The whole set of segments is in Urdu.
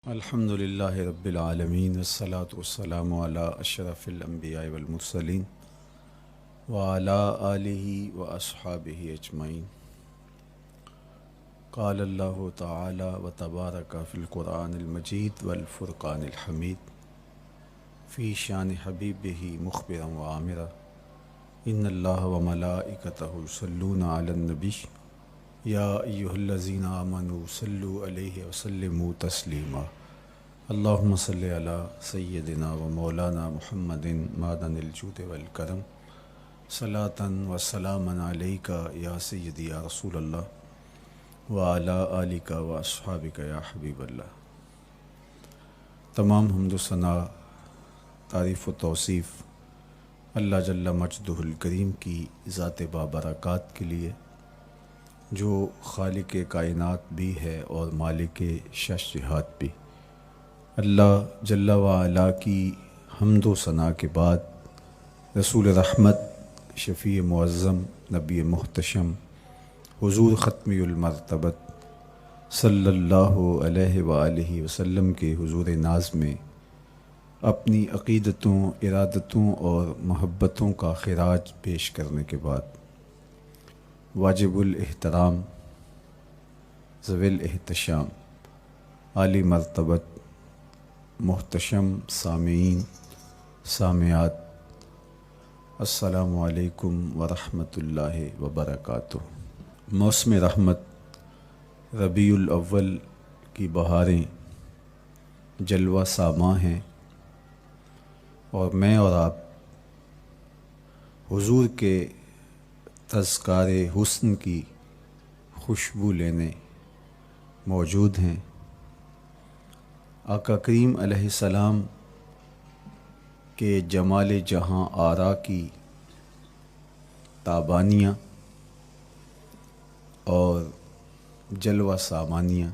الحمد للہ رب العالمین والصلاة والسلام علی اشرف الانبیاء والمرسلین وعلی آلہ واصحابہ اجمعین۔ قال اللہ تعالی وتبارک فی القرآن المجید والفرقان الحمید فی شان حبیبہ مخبرا وعامرا ان اللہ وملائکتہ یصلون علی النبی یا ایہا الذین آمنوا صلوا علیہ وسلموا تسلیما۔ اللہم صلی علی سیدنا و مولانا محمد معدن الجود والکرم صلاۃ و سلاما علیک یا سیدی یا رسول اللہ وعلی آلک و اصحابک یا حبیب اللہ۔ تمام حمد و ثنا، تعریف و توصیف اللہ جل مجدہ الکریم کی ذات بابرکات کے لیے، جو خالق کائنات بھی ہے اور مالک شش جہات بھی۔ اللہ جل وعلا کی حمد و ثنا کے بعد رسول رحمت، شفیع معظم، نبی محتشم، حضور ختمی المرتبت صلی اللہ علیہ وآلہ وسلم کے حضور ناز میں اپنی عقیدتوں، ارادتوں اور محبتوں کا خراج پیش کرنے کے بعد واجب الاحترام، ذوی الاحتشام، عالی مرتبت، محتشم سامعین، سامعات، السلام علیکم ورحمۃ اللہ وبرکاتہ۔ موسم رحمت، ربیع الاول کی بہاریں جلوہ ساماں ہیں، اور میں اور آپ حضور کے تذکار حسن کی خوشبو لینے موجود ہیں۔ آقا کریم علیہ السلام کے جمال جہاں آرا کی تابانیاں اور جلوہ سامانیاں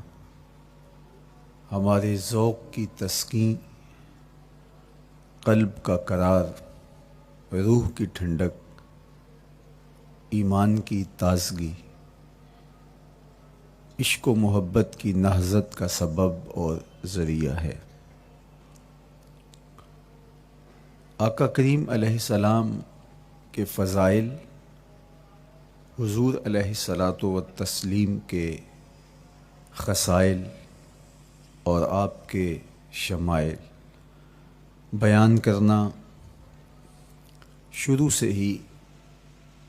ہمارے ذوق کی تسکین، قلب کا قرار، روح کی ٹھنڈک، ایمان کی تازگی، عشق و محبت کی نہضت کا سبب اور ذریعہ ہے۔ آقا کریم علیہ السلام کے فضائل، حضور علیہ الصلاۃ والتسلیم کے خصائل اور آپ کے شمائل بیان کرنا شروع سے ہی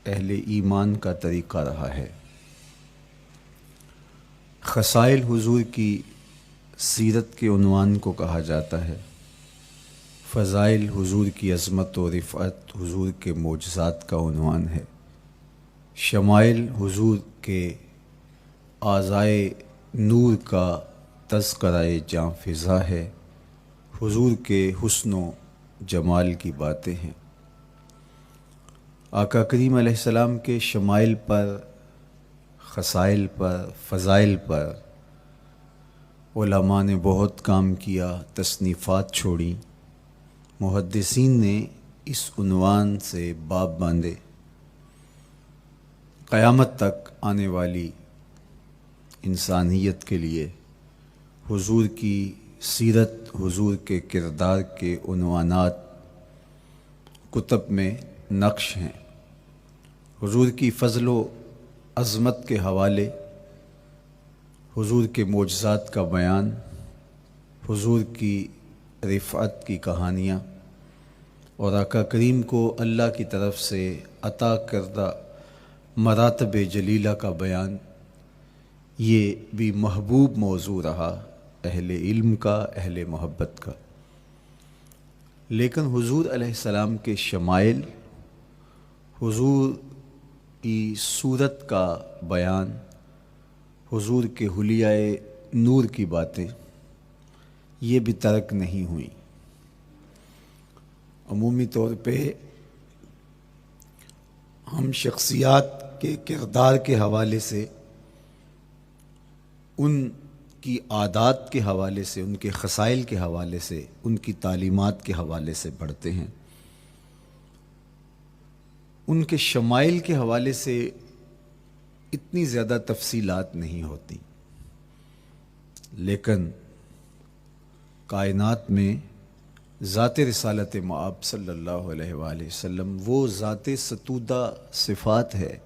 اہل ایمان کا طریقہ رہا ہے۔ خصائل حضور کی سیرت کے عنوان کو کہا جاتا ہے، فضائل حضور کی عظمت و رفعت حضور کے معجزات کا عنوان ہے، شمائل حضور کے اعضائے نور کا تذکرہ جاں فضا ہے، حضور کے حسن و جمال کی باتیں ہیں۔ آقا کریم علیہ السلام کے شمائل پر، خصائل پر، فضائل پر علماء نے بہت کام کیا، تصنیفات چھوڑیں، محدثین نے اس عنوان سے باب باندھے۔ قیامت تک آنے والی انسانیت کے لیے حضور کی سیرت، حضور کے کردار کے عنوانات کتب میں نقش ہیں۔ حضور کی فضل و عظمت کے حوالے، حضور کے معجزات کا بیان، حضور کی رفعت کی کہانیاں اور آقا کریم کو اللہ کی طرف سے عطا کردہ مراتب جلیلہ کا بیان، یہ بھی محبوب موضوع رہا اہل علم کا، اہل محبت کا۔ لیکن حضور علیہ السلام کے شمائل، حضور کی صورت کا بیان، حضور کے حلیہ نور کی باتیں، یہ بھی ترک نہیں ہوئیں۔ عمومی طور پہ ہم شخصیات کے کردار کے حوالے سے، ان کی عادات کے حوالے سے، ان کے خصائل کے حوالے سے، ان کی تعلیمات کے حوالے سے پڑھتے ہیں۔ ان کے شمائل کے حوالے سے اتنی زیادہ تفصیلات نہیں ہوتی، لیکن کائنات میں ذات رسالت مآب صلی اللہ علیہ وآلہ وسلم وہ ذات ستودہ صفات ہے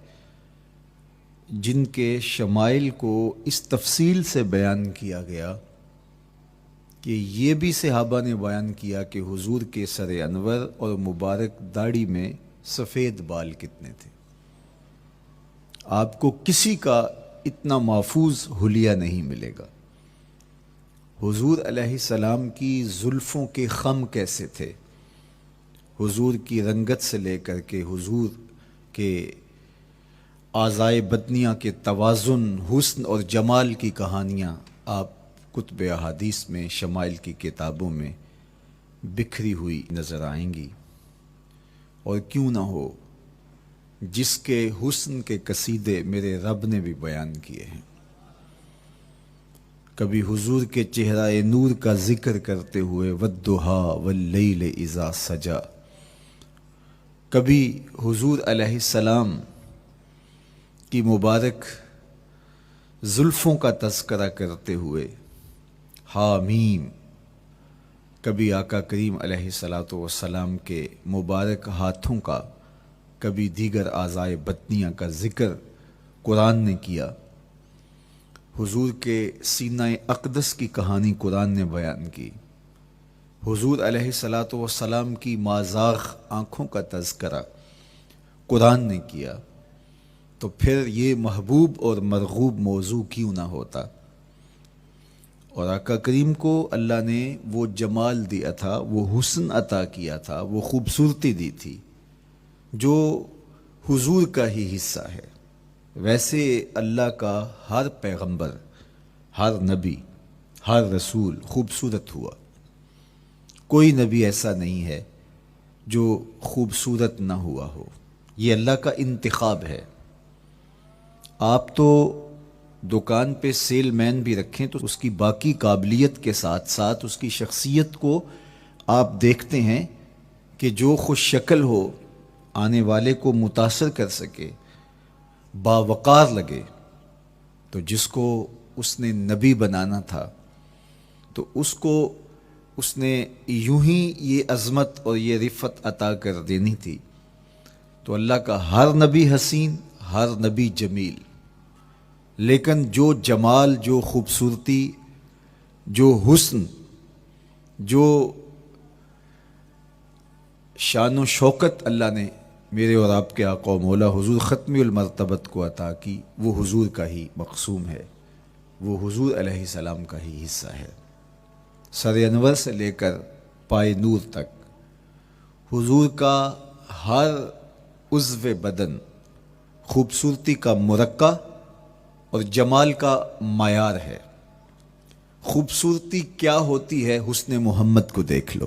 جن کے شمائل کو اس تفصیل سے بیان کیا گیا کہ یہ بھی صحابہ نے بیان کیا کہ حضور کے سر انور اور مبارک داڑھی میں سفید بال کتنے تھے۔ آپ کو کسی کا اتنا محفوظ حلیہ نہیں ملے گا۔ حضور علیہ السلام کی زلفوں کے خم کیسے تھے، حضور کی رنگت سے لے کر کے حضور کے اعضائے بدنیہ کے توازن، حسن اور جمال کی کہانیاں آپ کتب احادیث میں، شمائل کی کتابوں میں بکھری ہوئی نظر آئیں گی۔ اور کیوں نہ ہو، جس کے حسن کے قصیدے میرے رب نے بھی بیان کیے ہیں۔ کبھی حضور کے چہرہ نور کا ذکر کرتے ہوئے والضحیٰ واللیل اذا سجا، کبھی حضور علیہ السلام کی مبارک زلفوں کا تذکرہ کرتے ہوئے حامیم، کبھی آقا کریم علیہ السلام کے مبارک ہاتھوں کا، کبھی دیگر اعضائے بدنیہ کا ذکر قرآن نے کیا۔ حضور کے سینہ اقدس کی کہانی قرآن نے بیان کی۔ حضور علیہ السلام کی مازاغ آنکھوں کا تذکرہ قرآن نے کیا، تو پھر یہ محبوب اور مرغوب موضوع کیوں نہ ہوتا۔ اور آقا کریم کو اللہ نے وہ جمال دیا تھا، وہ حسن عطا کیا تھا، وہ خوبصورتی دی تھی جو حضور کا ہی حصہ ہے۔ ویسے اللہ کا ہر پیغمبر، ہر نبی، ہر رسول خوبصورت ہوا۔ کوئی نبی ایسا نہیں ہے جو خوبصورت نہ ہوا ہو، یہ اللہ کا انتخاب ہے۔ آپ تو دکان پہ سیل مین بھی رکھیں تو اس کی باقی قابلیت کے ساتھ ساتھ اس کی شخصیت کو آپ دیکھتے ہیں کہ جو خوش شکل ہو، آنے والے کو متاثر کر سکے، باوقار لگے۔ تو جس کو اس نے نبی بنانا تھا تو اس کو اس نے یوں ہی یہ عظمت اور یہ رفت عطا کر دینی تھی۔ تو اللہ کا ہر نبی حسین، ہر نبی جمیل، لیکن جو جمال، جو خوبصورتی، جو حسن، جو شان و شوکت اللہ نے میرے اور آپ کے آقا و مولا حضور ختمی المرتبت کو عطا کی، وہ حضور کا ہی مقسوم ہے، وہ حضور علیہ السلام کا ہی حصہ ہے۔ سر انور سے لے کر پائے نور تک حضور کا ہر عضو بدن خوبصورتی کا مرقع اور جمال کا معیار ہے۔ خوبصورتی کیا ہوتی ہے، حسن محمد کو دیکھ لو۔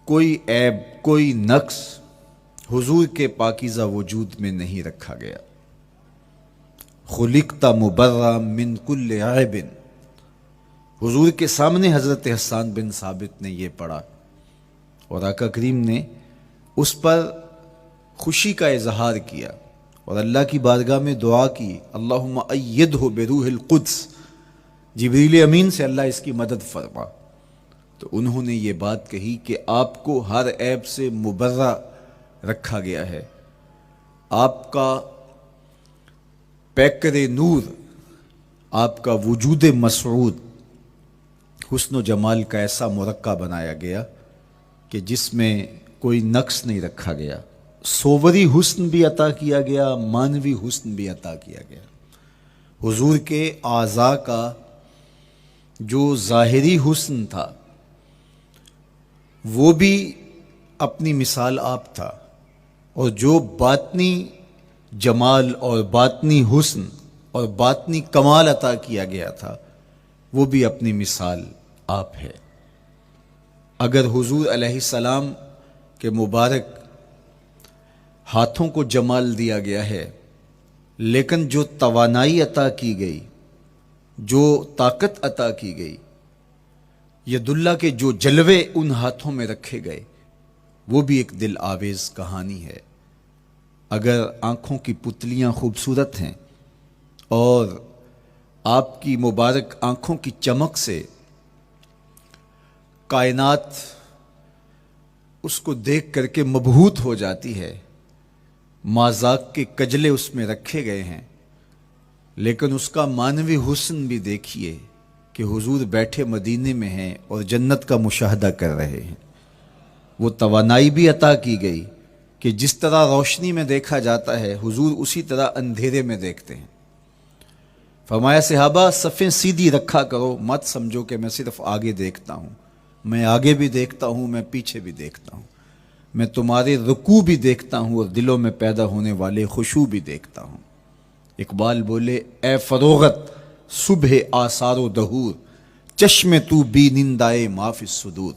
کوئی عیب، کوئی نقص حضور کے پاکیزہ وجود میں نہیں رکھا گیا۔ خلقت مبرأ من کل عیب، حضور کے سامنے حضرت حسان بن ثابت نے یہ پڑھا اور آقا کریم نے اس پر خوشی کا اظہار کیا اور اللہ کی بارگاہ میں دعا کی، اللہم ایدہ بروح القدس، جبریل امین سے اللہ اس کی مدد فرما۔ تو انہوں نے یہ بات کہی کہ آپ کو ہر عیب سے مبرہ رکھا گیا ہے، آپ کا پیکر نور، آپ کا وجود مسعود حسن و جمال کا ایسا مرقع بنایا گیا کہ جس میں کوئی نقص نہیں رکھا گیا۔ صوری حسن بھی عطا کیا گیا، مانوی حسن بھی عطا کیا گیا۔ حضور کے اعضاء کا جو ظاہری حسن تھا وہ بھی اپنی مثال آپ تھا، اور جو باطنی جمال اور باطنی حسن اور باطنی کمال عطا کیا گیا تھا وہ بھی اپنی مثال آپ ہے۔ اگر حضور علیہ السلام کے مبارک ہاتھوں کو جمال دیا گیا ہے، لیکن جو توانائی عطا کی گئی، جو طاقت عطا کی گئی، ید اللہ کے جو جلوے ان ہاتھوں میں رکھے گئے، وہ بھی ایک دل آویز کہانی ہے۔ اگر آنکھوں کی پتلیاں خوبصورت ہیں اور آپ کی مبارک آنکھوں کی چمک سے کائنات اس کو دیکھ کر کے مبہوت ہو جاتی ہے، مازاق کے کجلے اس میں رکھے گئے ہیں، لیکن اس کا معنوی حسن بھی دیکھیے کہ حضور بیٹھے مدینے میں ہیں اور جنت کا مشاہدہ کر رہے ہیں۔ وہ توانائی بھی عطا کی گئی کہ جس طرح روشنی میں دیکھا جاتا ہے حضور اسی طرح اندھیرے میں دیکھتے ہیں۔ فرمایا صحابہ صفیں سیدھی رکھا کرو، مت سمجھو کہ میں صرف آگے دیکھتا ہوں، میں آگے بھی دیکھتا ہوں، میں پیچھے بھی دیکھتا ہوں، میں تمہارے رکوع بھی دیکھتا ہوں اور دلوں میں پیدا ہونے والے خشوع بھی دیکھتا ہوں۔ اقبال بولے اے فروغت صبح آثار و دہور، چشم تو بی نندائے ما فی الصدور۔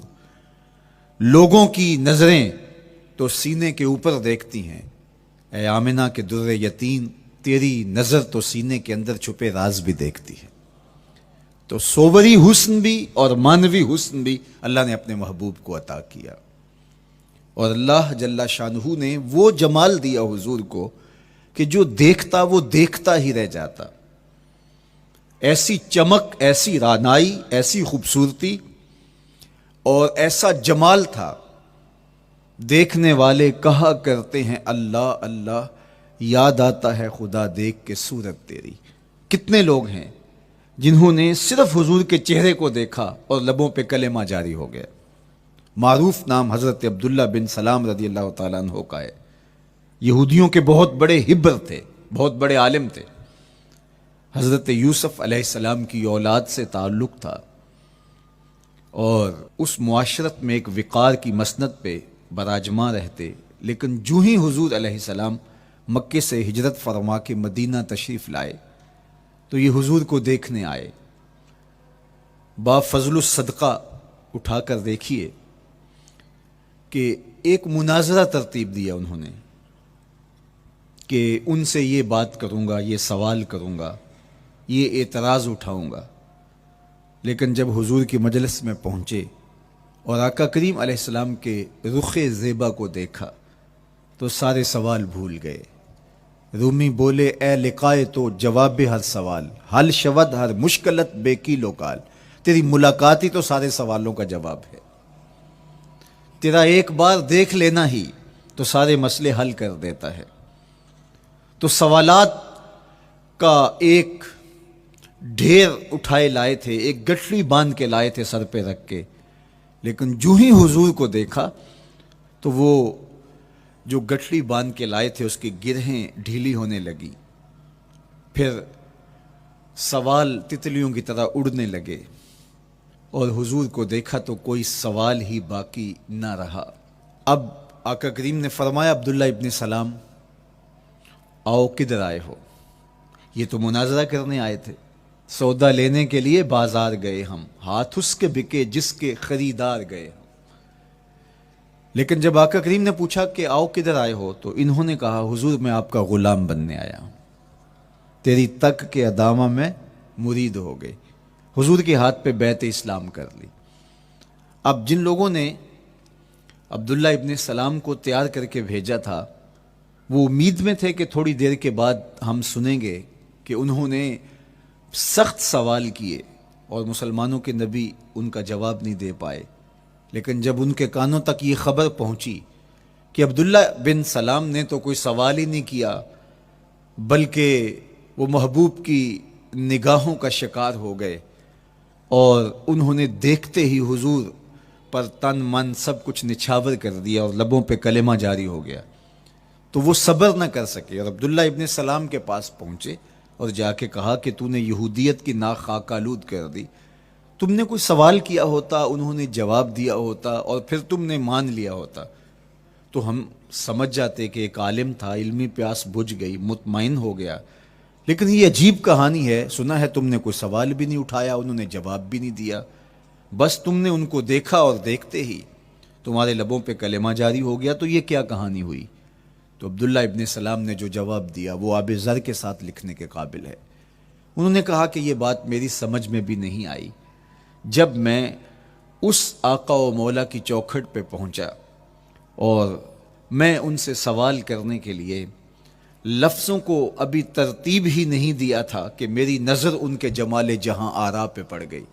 لوگوں کی نظریں تو سینے کے اوپر دیکھتی ہیں، اے آمنہ کے در یتیم تیری نظر تو سینے کے اندر چھپے راز بھی دیکھتی ہے۔ تو صوری حسن بھی اور معنوی حسن بھی اللہ نے اپنے محبوب کو عطا کیا، اور اللہ جل شانہ نے وہ جمال دیا حضور کو کہ جو دیکھتا وہ دیکھتا ہی رہ جاتا۔ ایسی چمک، ایسی رانائی، ایسی خوبصورتی اور ایسا جمال تھا، دیکھنے والے کہا کرتے ہیں اللہ اللہ، یاد آتا ہے خدا دیکھ کے صورت تیری۔ کتنے لوگ ہیں جنہوں نے صرف حضور کے چہرے کو دیکھا اور لبوں پہ کلمہ جاری ہو گیا۔ معروف نام حضرت عبداللہ بن سلام رضی اللہ تعالیٰ عنہ کا ہے۔ یہودیوں کے بہت بڑے حبر تھے، بہت بڑے عالم تھے۔ حضرت یوسف علیہ السلام کی اولاد سے تعلق تھا، اور اس معاشرت میں ایک وقار کی مسند پہ براجماں رہتے، لیکن جو ہی حضور علیہ السلام مکے سے ہجرت فرما کے مدینہ تشریف لائے تو یہ حضور کو دیکھنے آئے۔ با فضل الصدقہ اٹھا کر دیکھیے کہ ایک مناظرہ ترتیب دیا انہوں نے کہ ان سے یہ بات کروں گا، یہ سوال کروں گا، یہ اعتراض اٹھاؤں گا، لیکن جب حضور کی مجلس میں پہنچے اور آقا کریم علیہ السلام کے رخ زیبا کو دیکھا تو سارے سوال بھول گئے۔ رومی بولے اے لقائے تو جواب ہر سوال، حل شود ہر مشکلت بے کی لوکال۔ تیری ملاقات ہی تو سارے سوالوں کا جواب ہے، تیرا ایک بار دیکھ لینا ہی تو سارے مسئلے حل کر دیتا ہے۔ تو سوالات کا ایک ڈھیر اٹھائے لائے تھے، ایک گٹھڑی باندھ کے لائے تھے سر پہ رکھ کے، لیکن جو ہی حضور کو دیکھا تو وہ جو گٹھڑی باندھ کے لائے تھے اس کی گرہیں ڈھیلی ہونے لگی، پھر سوال تتلیوں کی طرح اڑنے لگے، اور حضور کو دیکھا تو کوئی سوال ہی باقی نہ رہا۔ اب آقا کریم نے فرمایا عبداللہ ابن سلام آؤ کدھر آئے ہو؟ یہ تو مناظرہ کرنے آئے تھے، سودا لینے کے لیے بازار گئے ہم، ہاتھ اس کے بکے جس کے خریدار گئے ہم۔ لیکن جب آقا کریم نے پوچھا کہ آؤ کدھر آئے ہو تو انہوں نے کہا حضور میں آپ کا غلام بننے آیا ہوں، تیری تک کے ادامہ میں مرید ہو گئے، حضور کے ہاتھ پہ بیعت اسلام کر لی۔ اب جن لوگوں نے عبداللہ ابن سلام کو تیار کر کے بھیجا تھا وہ امید میں تھے کہ تھوڑی دیر کے بعد ہم سنیں گے کہ انہوں نے سخت سوال کیے اور مسلمانوں کے نبی ان کا جواب نہیں دے پائے، لیکن جب ان کے کانوں تک یہ خبر پہنچی کہ عبداللہ بن سلام نے تو کوئی سوال ہی نہیں کیا بلکہ وہ محبوب کی نگاہوں کا شکار ہو گئے، اور انہوں نے دیکھتے ہی حضور پر تن من سب کچھ نچھاور کر دیا اور لبوں پہ کلمہ جاری ہو گیا، تو وہ صبر نہ کر سکے اور عبداللہ ابن سلام کے پاس پہنچے اور جا کے کہا کہ تو نے یہودیت کی ناک خاک آلود کر دی، تم نے کوئی سوال کیا ہوتا، انہوں نے جواب دیا ہوتا اور پھر تم نے مان لیا ہوتا تو ہم سمجھ جاتے کہ ایک عالم تھا، علمی پیاس بجھ گئی، مطمئن ہو گیا، لیکن یہ عجیب کہانی ہے، سنا ہے تم نے کوئی سوال بھی نہیں اٹھایا، انہوں نے جواب بھی نہیں دیا، بس تم نے ان کو دیکھا اور دیکھتے ہی تمہارے لبوں پہ کلمہ جاری ہو گیا، تو یہ کیا کہانی ہوئی؟ تو عبداللہ ابن سلام نے جو جواب دیا وہ آب زر کے ساتھ لکھنے کے قابل ہے۔ انہوں نے کہا کہ یہ بات میری سمجھ میں بھی نہیں آئی، جب میں اس آقا و مولا کی چوکھٹ پہ پہنچا اور میں ان سے سوال کرنے کے لیے لفظوں کو ابھی ترتیب ہی نہیں دیا تھا کہ میری نظر ان کے جمال جہاں آرا پہ پڑ گئی۔